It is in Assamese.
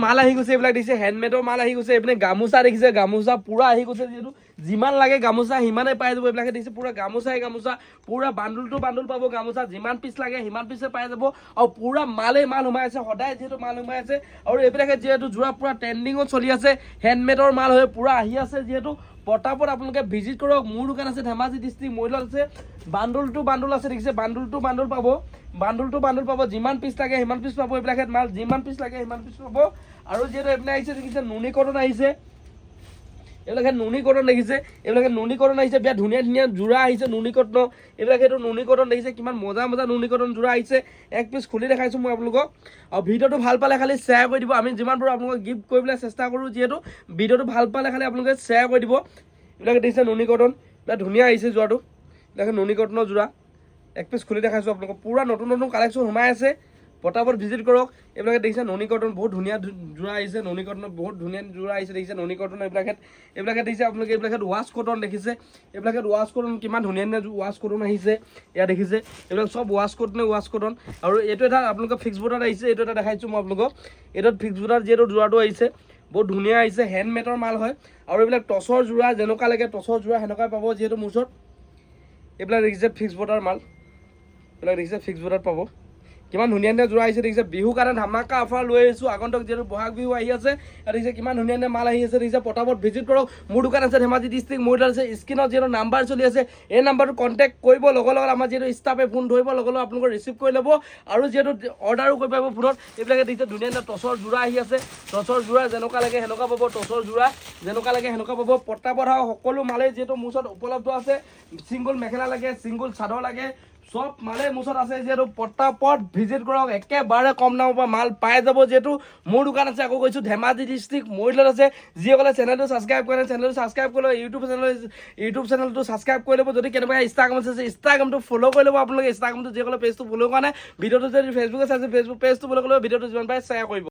মাল আহি গৈছে, এইবিলাক দিছে হেণ্ডমেডৰ মাল আহি গৈছে। এইপিনে গামোচা দেখিছে, গামোচা পুৰা আহি গৈছে, যিহেতু যিমান লাগে গামোচা সিমানে পাই যাব। এইবিলাকে দিছে পুৰা গামোচাই গামোচা, পুৰা বান্দুল টু বান্দুল পাব গামোচা, যিমান পিচ লাগে সিমান পিছে পাই যাব। আৰু পুৰা মালেই মাল সোমাই আছে, সদায় যিহেতু মাল সোমাই আছে। আৰু এইবিলাকে যিহেতু যোৰা পুৰা ট্ৰেণ্ডিঙত চলি আছে, হেণ্ডমেডৰ মাল হৈ পুৰা আহি আছে। যিহেতু পটাপট আপোনালোকে ভিজিট কৰক। মোৰ দোকান আছে ধেমাজি ডিষ্ট্ৰিক্ট মৰিলত আছে, বান্দুল টু বান্দুল আছে দেখিছে, বান্দুল টু বান্দুল পাব, বান্দুল টু বান্দুল পাব, যিমান পিচ লাগে সিমান পিচ পাব। এইবিলাকে মাল যিমান পিচ লাগে সিমান পিচ পাব। আৰু যিহেতু এইপিনে আহিছে দেখিছে নুনি কটন আহিছে, এইবিলাকে নুনি কটন দেখিছে, এইবিলাকে নুনি কটন আহিছে, বিৰাট ধুনীয়া ধুনীয়া যোৰা আহিছে নুনি কটন। এইবিলাকে এইটো নুনি কটন দেখিছে, কিমান মজা মজা নুনি কটন যোৰা আহিছে। এক পিচ খুলি দেখাইছোঁ মই আপোনালোকক। আৰু ভিডিঅ'টো ভাল পালে খালি শ্বেয়াৰ কৰি দিব, আমি যিমান পাৰোঁ আপোনালোকক গিফ্ট কৰিবলৈ চেষ্টা কৰোঁ। যিহেতু ভিডিঅ'টো ভাল পালে খালি আপোনালোকে শ্বেয়াৰ কৰি দিব। এইবিলাকে দেখিছে নুনি কটন, বিৰাট ধুনীয়া আহিছে যোৰাটো, এইবিলাকে নুনি কটনৰ যোৰা। এক পিচ খুলি দেখাইছোঁ আপোনালোকক, পুৰা নতুন নতুন কালেকশ্যন সোমাই আছে, পটাপট ভিজিট কৰক। এইবিলাকে দেখিছে নুনি কটন, বহুত ধুনীয়া যোৰা আহিছে, নুনি কটনত বহুত ধুনীয়া যোৰা আহিছে দেখিছে নুনি কটন। এইবিলাকে দেখিছে আপোনালোকে, এইবিলাকে ৱাছ কটন দেখিছে, এইবিলাকে ৱাছ কটন, কিমান ধুনীয়া ধুনীয়া ৱাছ কটন আহিছে। এয়া দেখিছে এইবিলাক চব ৱাছ কটন। আৰু এইটো এটা আপোনালোকৰ ফিক্স বৰ্ডাৰ আহিছে, এইটো এটা দেখাইছোঁ মই আপোনালোকক। এইটোত ফিক্স বৰ্ডাৰ যিহেতু যোৰাটো আহিছে, বহুত ধুনীয়া আহিছে, হেণ্ডমেডৰ মাল হয়। আৰু এইবিলাক টচৰ যোৰা, যেনেকুৱা লাগে টচৰ যোৰা সেনেকুৱাই পাব। যিহেতু মোৰ ওচৰত এইবিলাক দেখিছে ফিক্স বৰ্ডাৰ মাল, এইবিলাক দেখিছে ফিক্স বৰ্ডাৰ পাব, কিমান ধুনীয়া ধুনীয়া যোৰা আহিছে দেখিছে। বিহুৰ কাৰণে ধামাকা অফাৰ লৈ আহিছোঁ, আগন্তুক যিহেতু বহাগ বিহু আহি আছে। দেখিছে কিমান ধুনীয়া ধুনীয়া মাল আহি আছে দেখিছে, পটাপট ভিজিট কৰক। মোৰ দোকান আছে ধেমাজি ডিষ্ট্ৰিক্ট মৰিলত আছে, স্ক্ৰীনত যিহেতু নাম্বাৰ চলি আছে, এই নাম্বাৰটো কণ্টেক্ট কৰিব, লগত লগত আমাৰ যিহেতু ষ্টাফে ফোন ধৰিব, লগত লগত আপোনালোকৰ ৰিচিভ কৰি ল'ব। আৰু যিহেতু অৰ্ডাৰো কৰিব পাৰিব ফোনত। এইবিলাকে দেখিছে ধুনীয়া ধুনীয়া টচৰ যোৰা আহি আছে, টচৰ যোৰা যেনেকুৱা লাগে সেনেকুৱা পাব, টচৰ যোৰা যেনেকুৱা লাগে সেনেকুৱা পাব। পটাপট সকলো মালেই যিহেতু মোৰ ওচৰত উপলব্ধ আছে। ছিংগুল মেখেলা লাগে, ছিংগুল চাদৰ লাগে, সব মালে মোৰ ওচৰত আছে। যিহেতু পটাপট ভিজিট কৰক, একেবাৰে কম দামৰ পৰা মাল পাই যাব। যিহেতু মোৰ দোকান আছে, আকৌ কৈছোঁ ধেমাজি ডিষ্ট্ৰিক্ট মৰিলত আছে। যিসকলে চেনেলটো ছাবস্ক্ৰাইব কৰে, চেনেলটো ছাবস্ক্ৰাইব কৰি ল'ব, ইউটিউব চেনেলটো ছাবস্ক্ৰাইব কৰি ল'ব। যদি কেনেবাকৈ ইনষ্টাগ্ৰাম আছে, ইনষ্টাগ্ৰামটো ফ'ল' কৰি ল'ব আপোনালোকে। ইনষ্টাগ্ৰামটো যিসকলে পেজটো ফ'ল' কৰা নাই, ভিডিঅ'টো যদি ফেচবুকে চাইছে ফেচবুক পেজটো ফ'ল' কৰি ল'ব, ভিডিঅ'টো যিমান পাৰে শ্বেয়াৰ কৰিব।